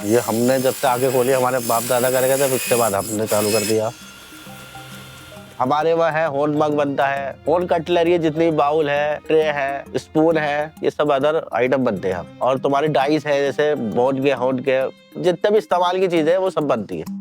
ये हमने जब से आगे खोली, हमारे बाप दादा कर गए थे, उसके बाद हमने चालू कर दिया। हमारे वहाँ है होन मग बनता है, होन कटलरी, जितनी बाउल है, ट्रे है, स्पून है, ये सब अदर आइटम बनते हैं। और तुम्हारी डाइस है, जैसे बोन के, होन के, जितने भी इस्तेमाल की चीजें हैं वो सब बनती है।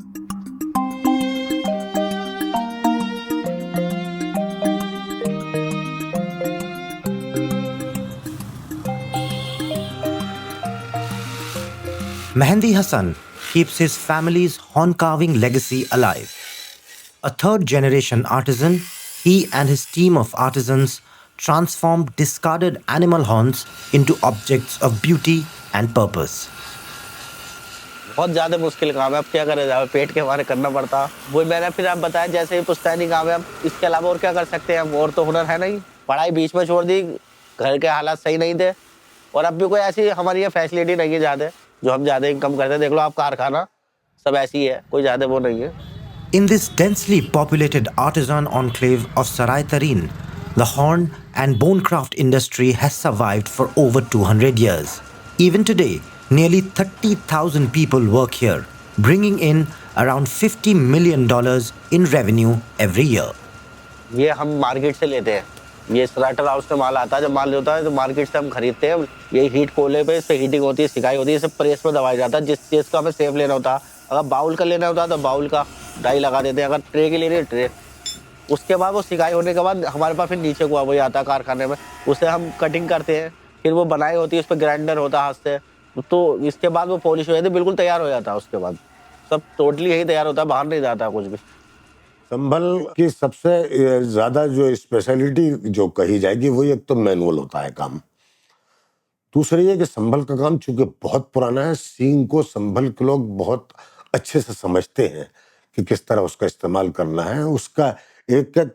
Mehendi Hassan keeps his family's horn carving legacy alive. A third generation artisan, he and his team of artisans transformed discarded animal horns into objects of beauty and purpose. बहुत ज्यादा मुश्किल काम है, अब क्या करे जाए, पेट के हमारे करना पड़ता। वो मैंने फिर आप बताया जैसे ही पुश्तैनी काम है, अब इसके अलावा और क्या कर सकते हैं हम, और तो हुनर है नहीं। पढ़ाई बीच में छोड़ दी, घर के हालात सही नहीं थे, और अब भी कोई ऐसी हमारी ये फैसिलिटी नहीं है ज्यादा जो हम ज्यादा इनकम करते हैं। देख लो आप, कारखाना सब ऐसी है, कोई ज्यादा वो नहीं है। In this densely populated artisan enclave of Sarai Tareen, the horn and bone craft industry has survived for over 200 years. Even today, nearly 30,000 people work here, bringing in around $50 million in revenue every year. ये हम market से लेते हैं, ये slaughter house से माल आता है। जब माल होता है तो मार्केट से हम खरीदते हैं। ये हीट कोले पे, इस पे हीटिंग होती है, सिकाई होती है, इसे प्रेस में दबाया जाता है। जिस चीज़ का हमें सेफ लेना होता है, अगर बाउल का लेना होता है तो बाउल का डाई लगा देते हैं, अगर ट्रे की लेनी है ट्रे। उसके बाद वो सिकाई होने के बाद हमारे पास फिर नीचे को वही आता है कारखाने में, उसे हम कटिंग करते हैं, फिर वो बनाई होती है, उस पर ग्राइंडर होता है हाथ से, तो इसके बाद वो पॉलिश हो जाती है, बिल्कुल तैयार हो जाता है। उसके बाद सब टोटली यही तैयार होता है, बाहर नहीं जाता कुछ भी। संभल की सबसे ज्यादा जो स्पेशलिटी जो कही जाएगी वो एक तो मैनुअल होता है काम। दूसरी ये कि संभल का काम चूंकि बहुत पुराना है, सींग को संभल के लोग बहुत अच्छे से समझते हैं कि किस तरह उसका इस्तेमाल करना है। उसका एक एक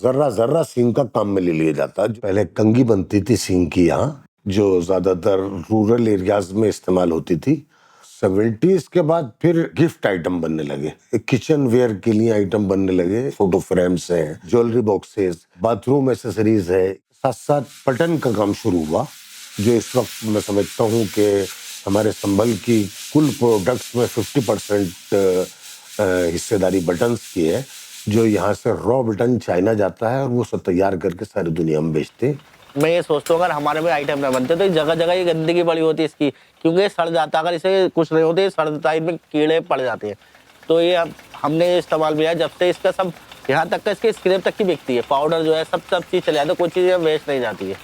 जर्रा जर्रा सींग का काम में ले लिया जाता है। पहले कंगी बनती थी सींग की यहाँ, जो ज्यादातर रूरल एरियाज में इस्तेमाल होती थी। 70s के बाद फिर गिफ्ट आइटम बनने लगे, किचन वेयर के लिए आइटम बनने लगे, फोटो फ्रेम्स हैं, ज्वेलरी बॉक्सेस, बाथरूम एसेसरीज है। साथ साथ पटन का काम शुरू हुआ, जो इस वक्त मैं समझता हूँ कि हमारे संभल की कुल प्रोडक्ट्स में 50% हिस्सेदारी बटन्स की है, जो यहाँ से रॉ बटन चाइना जाता है और वो सब तैयार करके सारी दुनिया में बेचते हैं। मैं ये सोचता हूँ अगर हमारे में आइटम ना बनते तो जगह जगह ये गंदगी बड़ी होती है इसकी, क्योंकि ये सड़ जाता, अगर इसे कुछ नहीं होते सड़ता, इनमें कीड़े पड़ जाते हैं। तो ये हमने इस्तेमाल भी है, जब से इसका सब यहाँ तक का, इसके स्क्रैप तक की बिकती है, पाउडर जो है सब चीज़ चले जाते, कोई चीज़ वेस्ट नहीं जाती है।